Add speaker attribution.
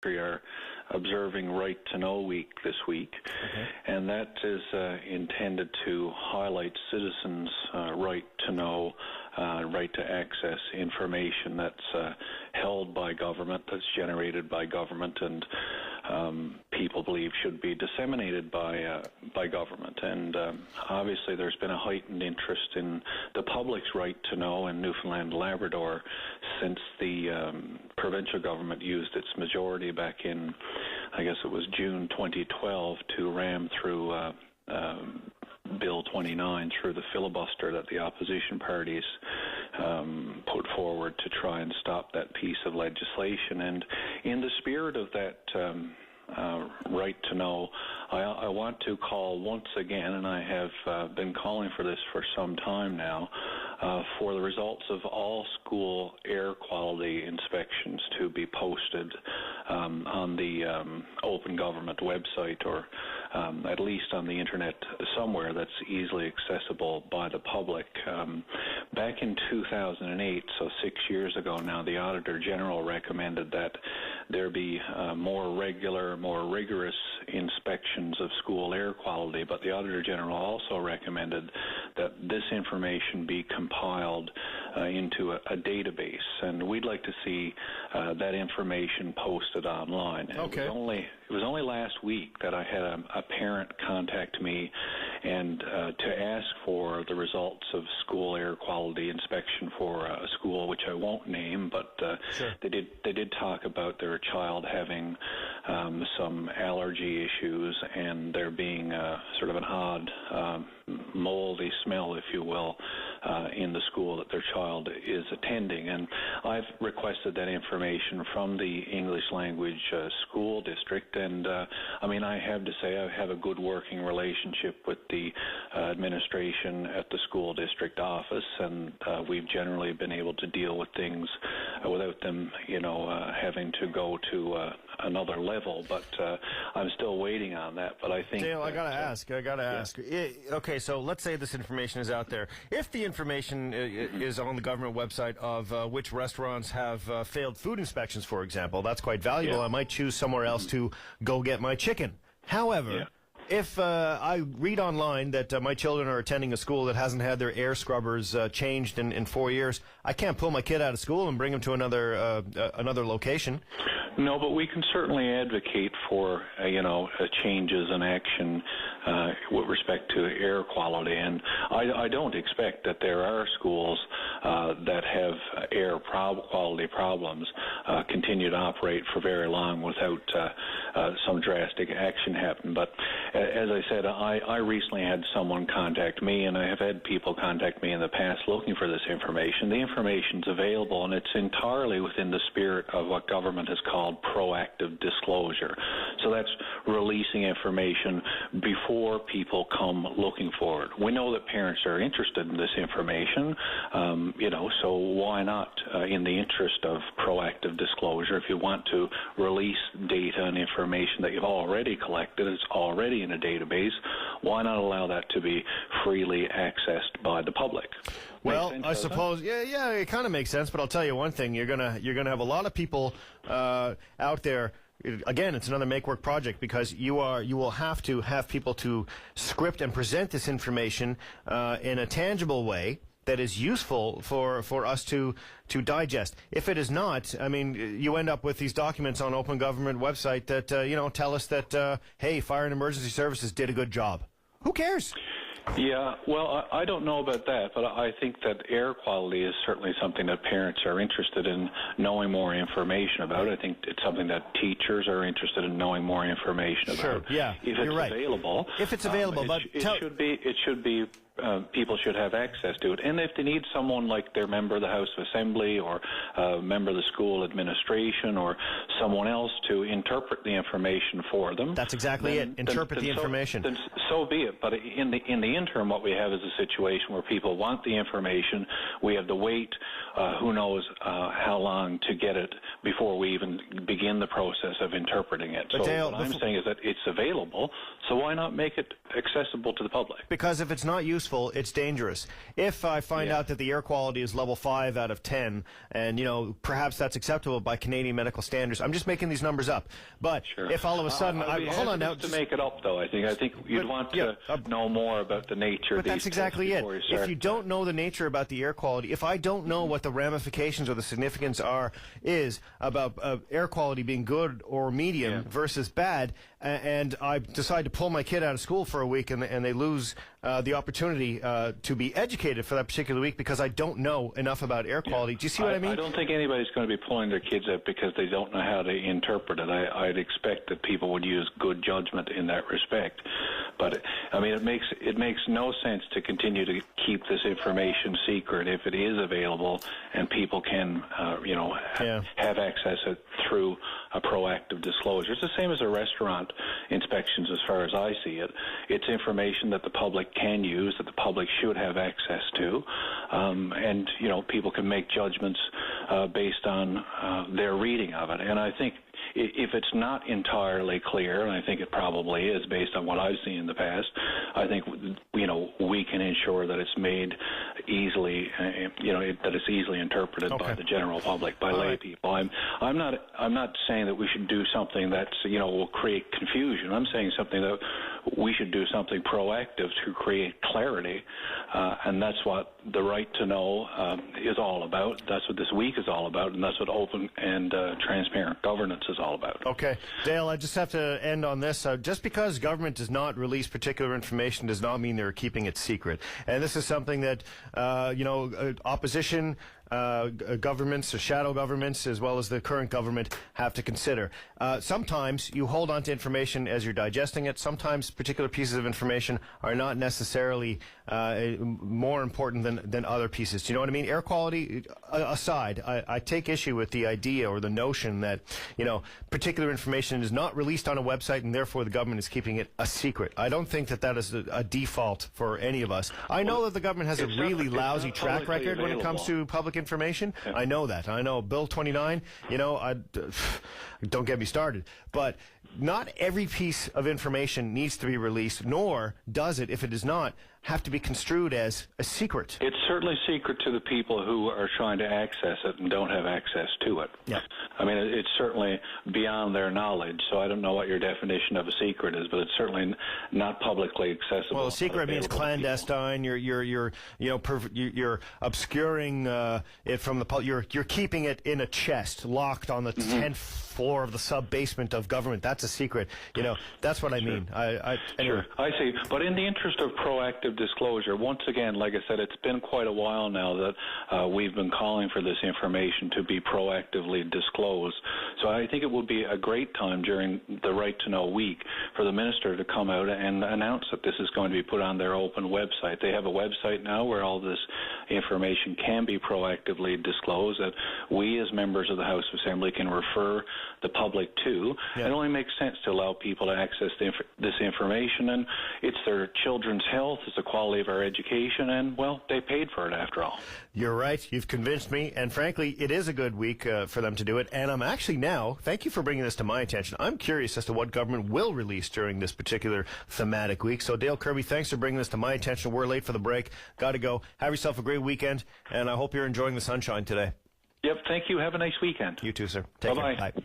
Speaker 1: We are observing Right to Know Week this week, and that is intended to highlight citizens' right to know, right to access information that's held by government, that's generated by government, and people believe should be disseminated by government. And obviously there's been a heightened interest in the public's right to know in Newfoundland and Labrador since the provincial government used its majority back in, I guess it was June 2012, to ram through Bill 29 through the filibuster that the opposition parties put forward to try and stop that piece of legislation. And in the spirit of that right to know, I want to call once again, and I have been calling for this for some time now, for the results of all school air quality inspections to be posted on the Open Government website, or at least on the internet somewhere that's easily accessible by the public. Back in 2008, so 6 years ago now, the Auditor General recommended that there be more regular, more rigorous inspections of school air quality, but the Auditor General also recommended that this information be compiled into a database, and we'd like to see that information posted online.
Speaker 2: Okay.
Speaker 1: It was only last week that I had a parent contact me and to ask for the results of school air quality inspection for a school which I won't name, but
Speaker 2: Sure.
Speaker 1: they did talk about their child having some allergy issues and there being sort of an odd moldy smell, if you will, in the school that their child is attending. And I've requested that information from the English language school district, and I mean, I have to say I have a good working relationship with the administration at the school district office, and we've generally been able to deal with things without them, having to go to another level. But I'm still waiting on that. But I think
Speaker 2: Dale, I gotta ask. Okay, so let's say this information is out there. If the information is on the government website of which restaurants have failed food inspections, for example, that's quite valuable.
Speaker 1: Yeah.
Speaker 2: I might choose somewhere else to go get my chicken. However, if I read online that my children are attending a school that hasn't had their air scrubbers changed in 4 years, I can't pull my kid out of school and bring him to another location.
Speaker 1: No, but we can certainly advocate for, changes in action with respect to air quality. And I don't expect that there are schools that have air quality problems continue to operate for very long without some drastic action happen. But as I said, I recently had someone contact me, and I have had people contact me in the past looking for this information. The information's available, and it's entirely within the spirit of what government has called proactive disclosure. So that's releasing information before people come looking for it. We know that parents are interested in this information, so why not, in the interest of proactive disclosure, if you want to release data and information that you've already collected, it's already in a database, why not allow that to be freely accessed by the public?
Speaker 2: Well, I suppose, yeah, it kind of makes sense. But I'll tell you one thing: you're gonna have a lot of people out there. Again, it's another make-work project, because you will have to have people to script and present this information in a tangible way that is useful for us to digest. If it is not, I mean, you end up with these documents on Open Government website that tell us that hey, Fire and Emergency Services did a good job. Who cares?
Speaker 1: Yeah, well, I don't know about that, but I think that air quality is certainly something that parents are interested in knowing more information about. I think it's something that teachers are interested in knowing more information about.
Speaker 2: Sure, yeah,
Speaker 1: if
Speaker 2: you're
Speaker 1: it's
Speaker 2: right.
Speaker 1: available.
Speaker 2: If it's available, but
Speaker 1: it should be. People should have access to it. And if they need someone like their member of the House of Assembly or a member of the school administration or someone else to interpret the information for them.
Speaker 2: That's exactly it. Interpret the information.
Speaker 1: Then so be it. But in the interim, what we have is a situation where people want the information. We have to wait who knows how long to get it before we even begin the process of interpreting it.
Speaker 2: But
Speaker 1: so
Speaker 2: Dale,
Speaker 1: what I'm saying is that it's available, so why not make it accessible to the public?
Speaker 2: Because if it's not useful useful, it's dangerous. If I find out that the air quality is level 5 out of 10, and, you know, perhaps that's acceptable by Canadian medical standards. I'm just making these numbers up. But if all of a sudden... hold on now.
Speaker 1: To make it up, though, I think you'd want to know more about the nature of these.
Speaker 2: But that's exactly it. If you don't know the nature about the air quality, if I don't know what the ramifications or the significance is about air quality being good or medium versus bad, and I decide to pull my kid out of school for a week and they lose the opportunity to be educated for that particular week because I don't know enough about air quality. Do you see what I mean?
Speaker 1: I don't think anybody's going to be pulling their kids out because they don't know how to interpret it. I'd expect that people would use good judgment in that respect. But, I mean, it makes no sense to continue to keep this information secret if it is available and people can, have access to it through a proactive disclosure. It's the same as a restaurant inspections as far as I see it. It's information that the public can use, that the public should have access to, and, you know, people can make judgments based on their reading of it. And I think if it's not entirely clear, and I think it probably is based on what I've seen in the past, I think, you know, we can ensure that it's made easily, that it's easily interpreted by the general public, by lay people. I'm not saying that we should do something that's, you know, will create confusion. I'm saying something that we should do something proactive to create clarity, and that's what the right to know is all about. That's what this week is all about, and that's what open and transparent governance is all about. Okay.
Speaker 2: Dale, I just have to end on this. Just because government does not release particular information does not mean they're keeping it secret. And this is something that, opposition governments or shadow governments as well as the current government have to consider. Sometimes you hold on to information as you're digesting it. Sometimes particular pieces of information are not necessarily more important than other pieces. Do you know what I mean? Air quality aside, I take issue with the idea or the notion that, you know, particular information is not released on a website and therefore the government is keeping it a secret. I don't think that is a default for any of us. I know that the government has a really lousy track record when it comes to public information. Yeah. I know that. I know Bill 29, you know, don't get me started. But not every piece of information needs to be released, nor does it, if it is not, have to be construed as a secret.
Speaker 1: It's certainly secret to the people who are trying to access it and don't have access to it.
Speaker 2: Yeah.
Speaker 1: I mean, it's certainly beyond their knowledge, so I don't know what your definition of a secret is, but it's certainly not publicly accessible.
Speaker 2: Well, a secret means clandestine. You're obscuring it from the public. You're keeping it in a chest, locked on the 10th floor of the sub-basement of government. That's a secret. You know, that's what I mean. Anyway.
Speaker 1: Sure, I see. But in the interest of proactive disclosure, once again, like I said, it's been quite a while now that we've been calling for this information to be proactively disclosed. So I think it would be a great time during the Right to Know week for the minister to come out and announce that this is going to be put on their open website. They have a website now where all this information can be proactively disclosed, that we as members of the House of Assembly can refer the public to. Yeah. It only makes sense to allow people to access this information, and it's their children's health, it's the quality of our education, and, well, they paid for it after all.
Speaker 2: You're right. You've convinced me, and frankly, it is a good week for them to do it, and I'm actually now, thank you for bringing this to my attention, I'm curious as to what government will release during this particular thematic week. So, Dale Kirby, thanks for bringing this to my attention. We're late for the break. Got to go. Have yourself a great weekend, and I hope you're enjoying the sunshine today.
Speaker 1: Yep, thank you. Have a nice weekend.
Speaker 2: You too, sir. Take care.
Speaker 1: Bye-bye.
Speaker 2: Bye.